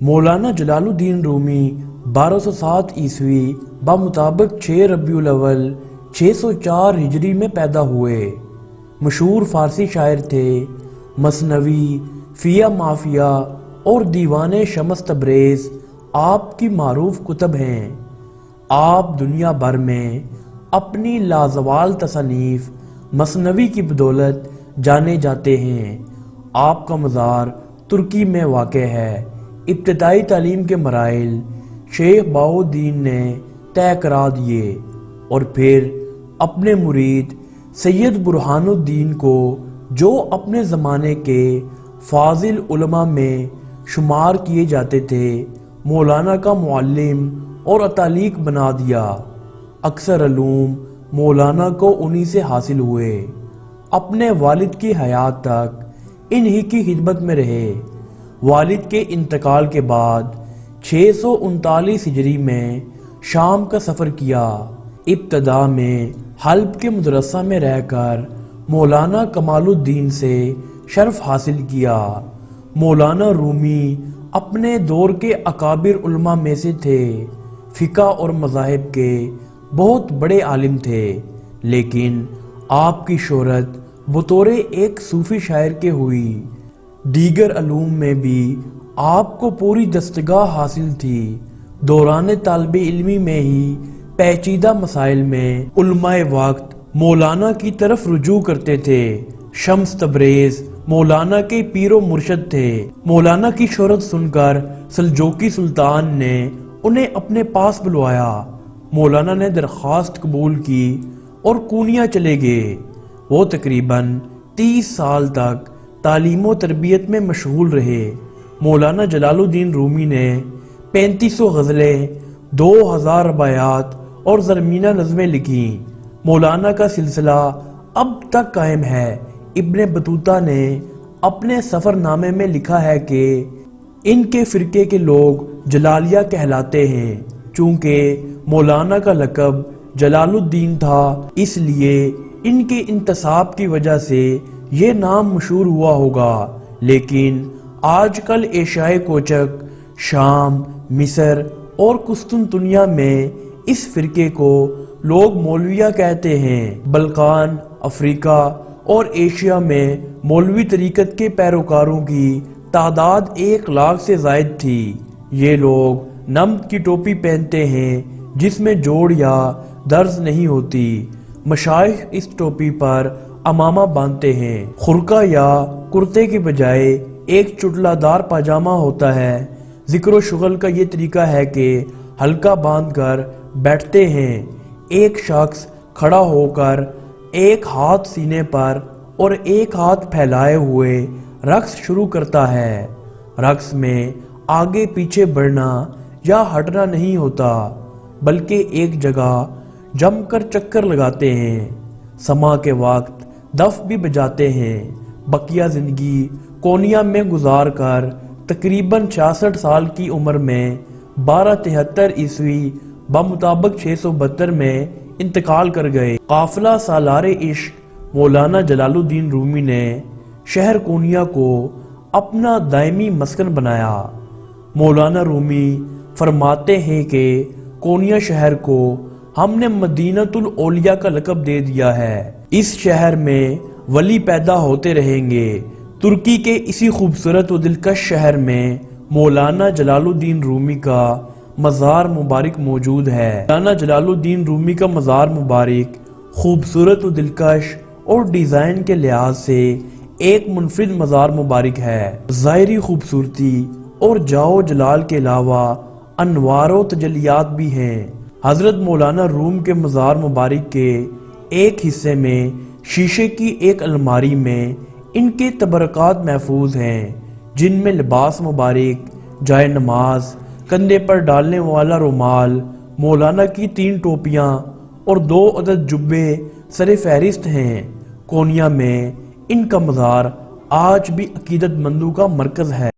مولانا جلال الدین رومی 1207 عیسوی بمطابق 6 ربیع الاول 604 ہجری میں پیدا ہوئے۔ مشہور فارسی شاعر تھے۔ مثنوی، فیہ مافیہ اور دیوان شمس تبریز آپ کی معروف کتب ہیں۔ آپ دنیا بھر میں اپنی لازوال تصانیف مثنوی کی بدولت جانے جاتے ہیں۔ آپ کا مزار ترکی میں واقع ہے۔ ابتدائی تعلیم کے مراحل شیخ بہاؤالدین نے طے کرا دیے اور پھر اپنے مرید سید برہان الدین کو، جو اپنے زمانے کے فاضل علماء میں شمار کیے جاتے تھے، مولانا کا معلم اور اتالیق بنا دیا۔ اکثر علوم مولانا کو انہی سے حاصل ہوئے۔ اپنے والد کی حیات تک انہی کی خدمت میں رہے۔ والد کے انتقال کے بعد 639 ہجری میں شام کا سفر کیا۔ ابتدا میں حلب کے مدرسہ میں رہ کر مولانا کمال الدین سے شرف حاصل کیا۔ مولانا رومی اپنے دور کے اکابر علماء میں سے تھے۔ فقہ اور مذاہب کے بہت بڑے عالم تھے، لیکن آپ کی شہرت بطور ایک صوفی شاعر کے ہوئی۔ دیگر علوم میں بھی آپ کو پوری دستگاہ حاصل تھی۔ دوران طالب علمی میں ہی پیچیدہ مسائل میں علماء وقت مولانا کی طرف رجوع کرتے تھے۔ شمس تبریز مولانا کے پیر و مرشد تھے۔ مولانا کی شہرت سن کر سلجوقی سلطان نے انہیں اپنے پاس بلوایا۔ مولانا نے درخواست قبول کی اور کونیا چلے گئے۔ وہ تقریباً 30 سال تک تعلیم و تربیت میں مشغول رہے۔ مولانا جلال الدین رومی نے 3500 غزلیں، 2000 رباعیات اور زرمینہ نظمیں لکھیں۔ مولانا کا سلسلہ اب تک قائم ہے۔ ابن بطوطہ نے اپنے سفر نامے میں لکھا ہے کہ ان کے فرقے کے لوگ جلالیہ کہلاتے ہیں۔ چونکہ مولانا کا لقب جلال الدین تھا، اس لیے ان کے انتساب کی وجہ سے یہ نام مشہور ہوا ہوگا، لیکن آج کل ایشیائے کوچک، شام، مصر اور قسطنطنیہ میں اس فرقے کو لوگ مولویہ کہتے ہیں۔ بلقان، افریقہ اور ایشیا میں مولوی طریقت کے پیروکاروں کی تعداد 1 لاکھ سے زائد تھی۔ یہ لوگ نمد کی ٹوپی پہنتے ہیں جس میں جوڑ یا درز نہیں ہوتی۔ مشائخ اس ٹوپی پر امامہ باندھتے ہیں۔ خرقہ یا کرتے کے بجائے ایک چٹلا دار پاجامہ ہوتا ہے۔ ذکر و شغل کا یہ طریقہ ہے کہ حلقہ باندھ کر بیٹھتے ہیں۔ ایک شخص کھڑا ہو کر ایک ہاتھ سینے پر اور ایک ہاتھ پھیلائے ہوئے رقص شروع کرتا ہے۔ رقص میں آگے پیچھے بڑھنا یا ہٹنا نہیں ہوتا، بلکہ ایک جگہ جم کر چکر لگاتے ہیں۔ سما کے وقت دف بھی بجاتے ہیں۔ بقیہ زندگی کونیا میں گزار کر تقریباً 66 سال کی عمر میں 1273 عیسوی بمطابق 672 میں انتقال کر گئے۔ قافلہ سالار عشق مولانا جلال الدین رومی نے شہر کونیا کو اپنا دائمی مسکن بنایا۔ مولانا رومی فرماتے ہیں کہ کونیا شہر کو ہم نے مدینۃ الاولیاء کا لقب دے دیا ہے۔ اس شہر میں ولی پیدا ہوتے رہیں گے۔ ترکی کے اسی خوبصورت و دلکش شہر میں مولانا جلال الدین رومی کا مزار مبارک موجود ہے۔ مولانا جلال الدین رومی کا مزار مبارک خوبصورت و دلکش اور ڈیزائن کے لحاظ سے ایک منفرد مزار مبارک ہے۔ ظاہری خوبصورتی اور جاو جلال کے علاوہ انوار و تجلیات بھی ہیں۔ حضرت مولانا روم کے مزار مبارک کے ایک حصے میں شیشے کی ایک الماری میں ان کے تبرکات محفوظ ہیں، جن میں لباس مبارک، جائے نماز، کندھے پر ڈالنے والا رومال، مولانا کی 3 ٹوپیاں اور 2 عدد جبے سر فہرست ہیں۔ کونیا میں ان کا مزار آج بھی عقیدت مندوں کا مرکز ہے۔